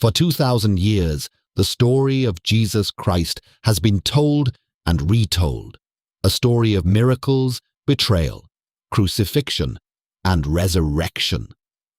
For 2,000 years, the story of Jesus Christ has been told and retold, a story of miracles, betrayal, crucifixion, and resurrection.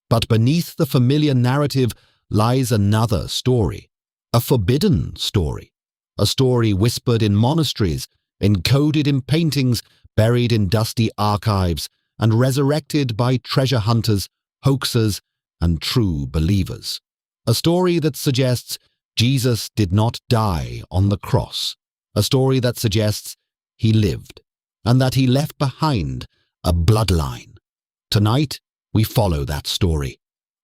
But beneath the familiar narrative lies another story, a forbidden story, a story whispered in monasteries, encoded in paintings, buried in dusty archives, and resurrected by treasure hunters, hoaxers, and true believers. A story that suggests Jesus did not die on the cross. A story that suggests he lived, and that he left behind a bloodline. Tonight, we follow that story.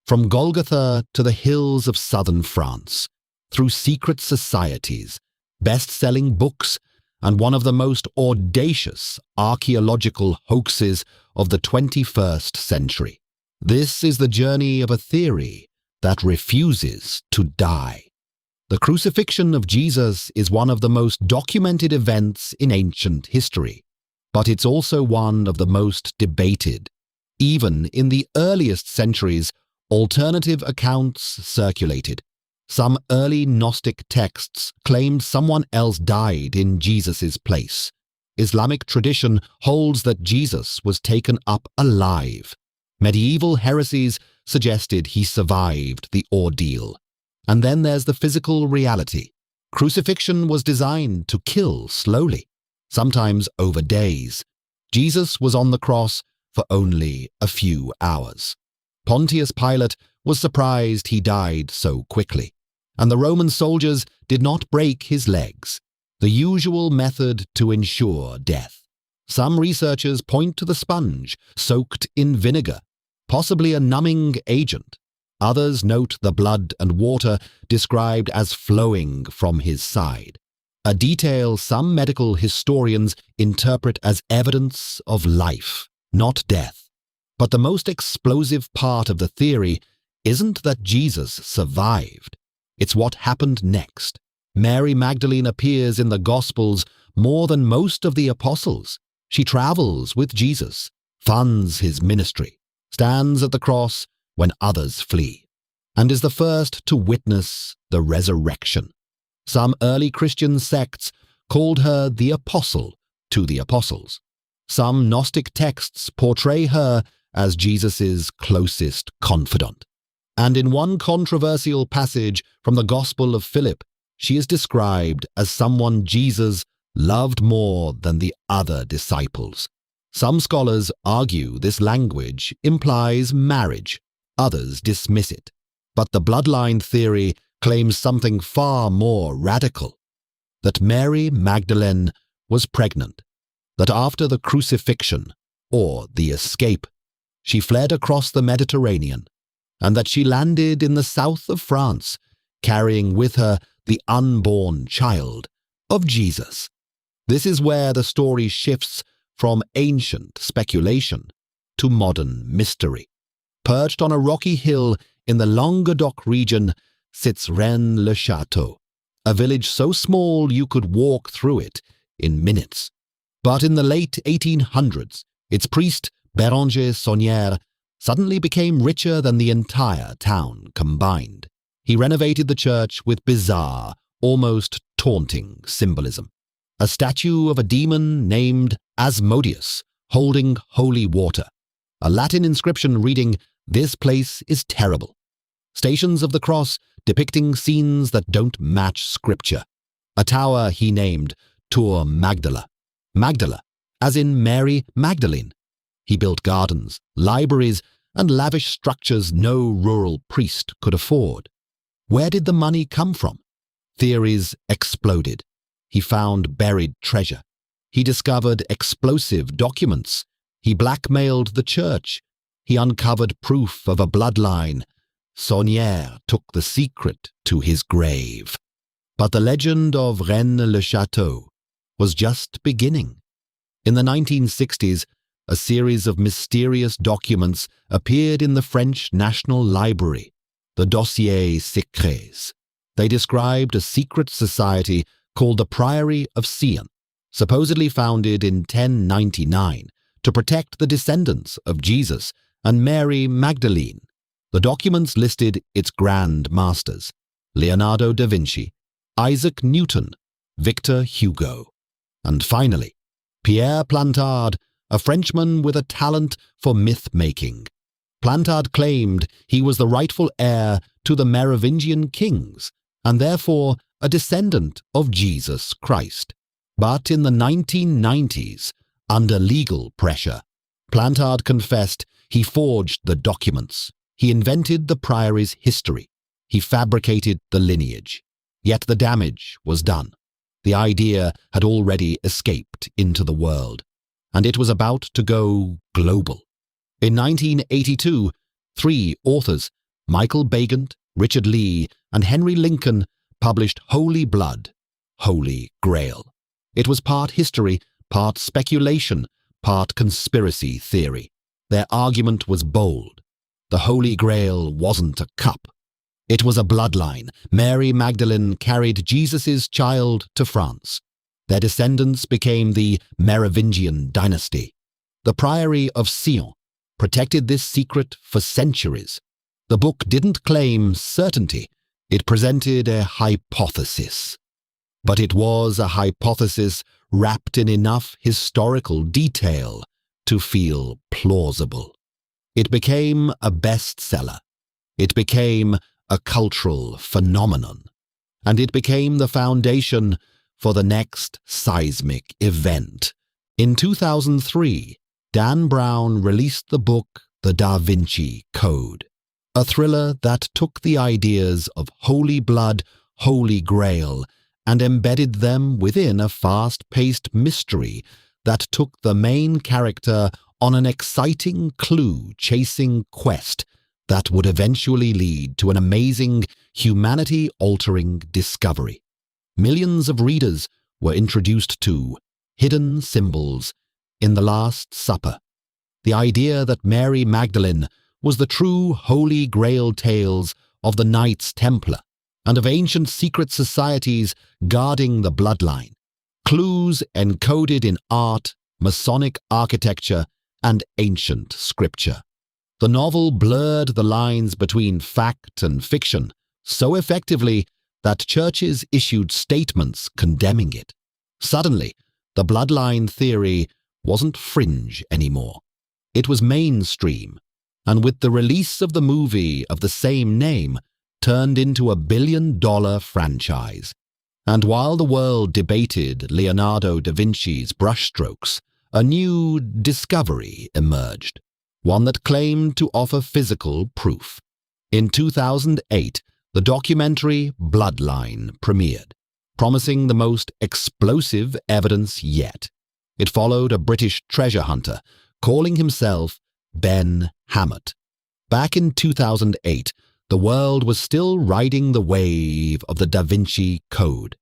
From Golgotha to the hills of southern France, through secret societies, best-selling books, and one of the most audacious archaeological hoaxes of the 21st century. This is the journey of a theory that refuses to die. The crucifixion of Jesus is one of the most documented events in ancient history, but it's also one of the most debated. Even in the earliest centuries, alternative accounts circulated. Some early Gnostic texts claimed someone else died in Jesus' place. Islamic tradition holds that Jesus was taken up alive. Medieval heresies suggested he survived the ordeal. And then there's the physical reality. Crucifixion was designed to kill slowly, sometimes over days. Jesus was on the cross for only a few hours. Pontius Pilate was surprised he died so quickly, and the Roman soldiers did not break his legs, the usual method to ensure death. Some researchers point to the sponge soaked in vinegar, possibly a numbing agent. Others note the blood and water described as flowing from his side, a detail some medical historians interpret as evidence of life, not death. But the most explosive part of the theory isn't that Jesus survived. It's what happened next. Mary Magdalene appears in the Gospels more than most of the apostles. She travels with Jesus, funds his ministry, stands at the cross when others flee, and is the first to witness the resurrection. Some early Christian sects called her the apostle to the apostles. Some Gnostic texts portray her as Jesus' closest confidant. And in one controversial passage from the Gospel of Philip, she is described as someone Jesus loved more than the other disciples. Some scholars argue this language implies marriage. Others dismiss it. But the bloodline theory claims something far more radical, that Mary Magdalene was pregnant, that after the crucifixion, or the escape, she fled across the Mediterranean, and that she landed in the south of France, carrying with her the unborn child of Jesus. This is where the story shifts from ancient speculation to modern mystery. Perched on a rocky hill in the Languedoc region sits Rennes le Château, a village so small you could walk through it in minutes. But in the late 1800s, its priest, Béranger Saunière, suddenly became richer than the entire town combined. He renovated the church with bizarre, almost taunting symbolism. A statue of a demon named Asmodeus holding holy water. A Latin inscription reading, "This place is terrible." Stations of the cross depicting scenes that don't match scripture. A tower he named Tour Magdala. Magdala, as in Mary Magdalene. He built gardens, libraries, and lavish structures no rural priest could afford. Where did the money come from? Theories exploded. He found buried treasure. He discovered explosive documents. He blackmailed the church. He uncovered proof of a bloodline. Saunière took the secret to his grave. But the legend of Rennes le Château was just beginning. In the 1960s, a series of mysterious documents appeared in the French National Library, the Dossiers Secrets. They described a secret society called the Priory of Sion, supposedly founded in 1099 to protect the descendants of Jesus and Mary Magdalene. The documents listed its grand masters, Leonardo da Vinci, Isaac Newton, Victor Hugo, and finally, Pierre Plantard, a Frenchman with a talent for myth-making. Plantard claimed he was the rightful heir to the Merovingian kings, and therefore a descendant of Jesus Christ. But in the 1990s, under legal pressure, Plantard confessed he forged the documents. He invented the priory's history. He fabricated the lineage. Yet the damage was done. The idea had already escaped into the world, and it was about to go global. In 1982, 3 authors, Michael Bagant, Richard Lee, and Henry Lincoln, published Holy Blood, Holy Grail. It was part history, part speculation, part conspiracy theory. Their argument was bold. The Holy Grail wasn't a cup. It was a bloodline. Mary Magdalene carried Jesus' child to France. Their descendants became the Merovingian dynasty. The Priory of Sion protected this secret for centuries. The book didn't claim certainty. It presented a hypothesis. But it was a hypothesis wrapped in enough historical detail to feel plausible. It became a bestseller. It became a cultural phenomenon. And it became the foundation for the next seismic event. In 2003, Dan Brown released the book The Da Vinci Code, a thriller that took the ideas of Holy Blood, Holy Grail, and embedded them within a fast-paced mystery that took the main character on an exciting clue-chasing quest that would eventually lead to an amazing, humanity-altering discovery. Millions of readers were introduced to hidden symbols in the Last Supper. The idea that Mary Magdalene was the true Holy Grail tales of the Knights Templar and of ancient secret societies guarding the bloodline. Clues encoded in art, Masonic architecture, and ancient scripture. The novel blurred the lines between fact and fiction so effectively that churches issued statements condemning it. Suddenly, the bloodline theory wasn't fringe anymore. It was mainstream, and with the release of the movie of the same name, turned into a billion-dollar franchise. And while the world debated Leonardo da Vinci's brushstrokes, a new discovery emerged, one that claimed to offer physical proof. In 2008, the documentary Bloodline premiered, promising the most explosive evidence yet. It followed a British treasure hunter calling himself Ben Hammett. Back in 2008, the world was still riding the wave of the Da Vinci Code.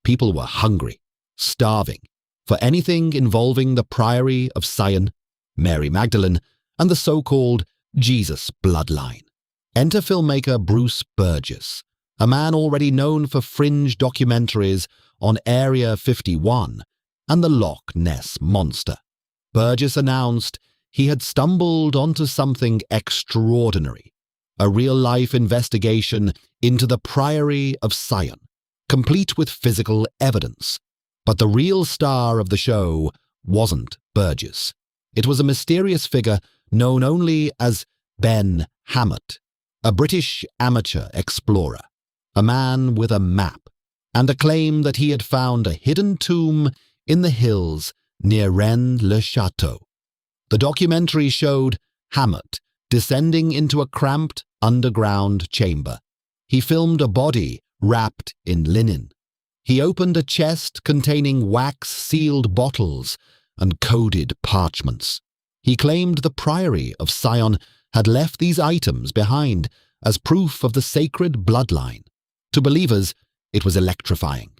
People were hungry, starving, for anything involving the Priory of Sion, Mary Magdalene, and the so-called Jesus bloodline. Enter filmmaker Bruce Burgess, a man already known for fringe documentaries on Area 51 and the Loch Ness Monster. Burgess announced he had stumbled onto something extraordinary, a real-life investigation into the Priory of Sion, complete with physical evidence. But the real star of the show wasn't Burgess. It was a mysterious figure known only as Ben Hammett, a British amateur explorer, a man with a map, and a claim that he had found a hidden tomb in the hills near Rennes le Château. The documentary showed Hammett descending into a cramped underground chamber. He filmed a body wrapped in linen. He opened a chest containing wax-sealed bottles and coded parchments. He claimed the Priory of Sion had left these items behind as proof of the sacred bloodline. To believers, it was electrifying.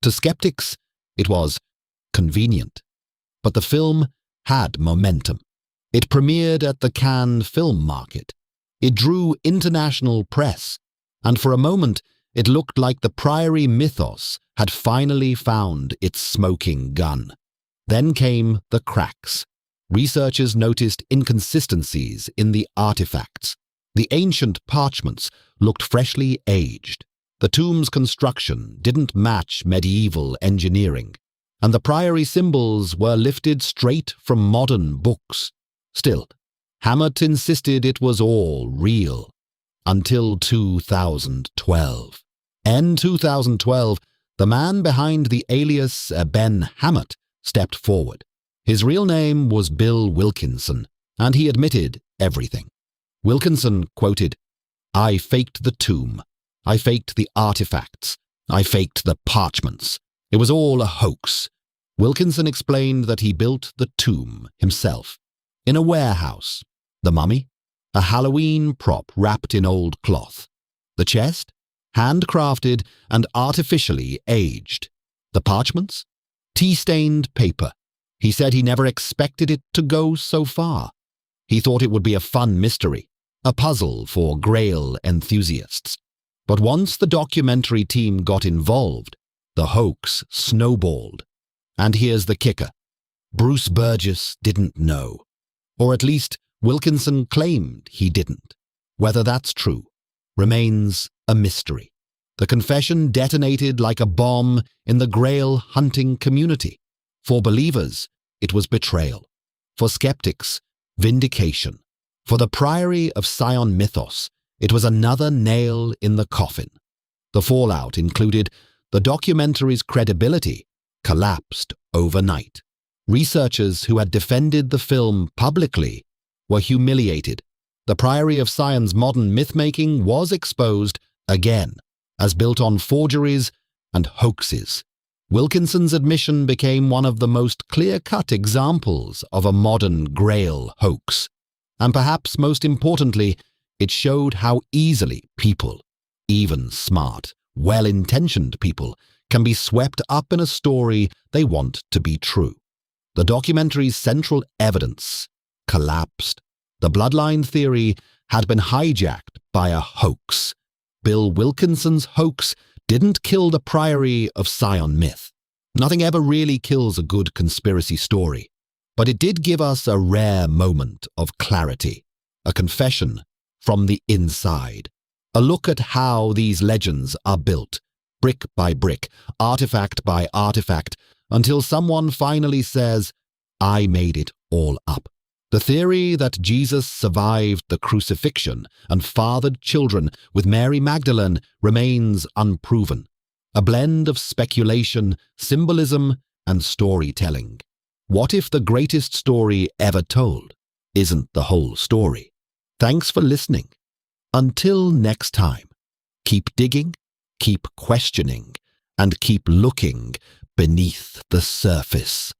To skeptics, it was convenient. But the film had momentum. It premiered at the Cannes Film Market. It drew international press, and for a moment it looked like the Priory mythos had finally found its smoking gun. Then came the cracks. Researchers noticed inconsistencies in the artifacts. The ancient parchments looked freshly aged. The tomb's construction didn't match medieval engineering, and the priory symbols were lifted straight from modern books. Still, Hammett insisted it was all real. Until 2012. In 2012, the man behind the alias Ben Hammett stepped forward. His real name was Bill Wilkinson, and he admitted everything. Wilkinson quoted, "I faked the tomb. I faked the artifacts. I faked the parchments. It was all a hoax." Wilkinson explained that he built the tomb himself, in a warehouse. The mummy? A Halloween prop wrapped in old cloth. The chest? Handcrafted and artificially aged. The parchments? Tea-stained paper. He said he never expected it to go so far. He thought it would be a fun mystery, a puzzle for Grail enthusiasts. But once the documentary team got involved, the hoax snowballed. And here's the kicker. Bruce Burgess didn't know. Or at least Wilkinson claimed he didn't. Whether that's true remains a mystery. The confession detonated like a bomb in the Grail hunting community. For believers, it was betrayal. For skeptics, vindication. For the Priory of Sion mythos, it was another nail in the coffin. The fallout included the documentary's credibility collapsed overnight. Researchers who had defended the film publicly were humiliated. The Priory of Sion's modern myth-making was exposed again, as built on forgeries and hoaxes. Wilkinson's admission became one of the most clear-cut examples of a modern Grail hoax. And perhaps most importantly, it showed how easily people, even smart, well-intentioned people, can be swept up in a story they want to be true. The documentary's central evidence collapsed. The bloodline theory had been hijacked by a hoax. Bill Wilkinson's hoax didn't kill the Priory of Sion myth. Nothing ever really kills a good conspiracy story. But it did give us a rare moment of clarity, a confession from the inside. A look at how these legends are built, brick by brick, artifact by artifact, until someone finally says, "I made it all up." The theory that Jesus survived the crucifixion and fathered children with Mary Magdalene remains unproven, a blend of speculation, symbolism, and storytelling. What if the greatest story ever told isn't the whole story? Thanks for listening. Until next time, keep digging, keep questioning, and keep looking beneath the surface.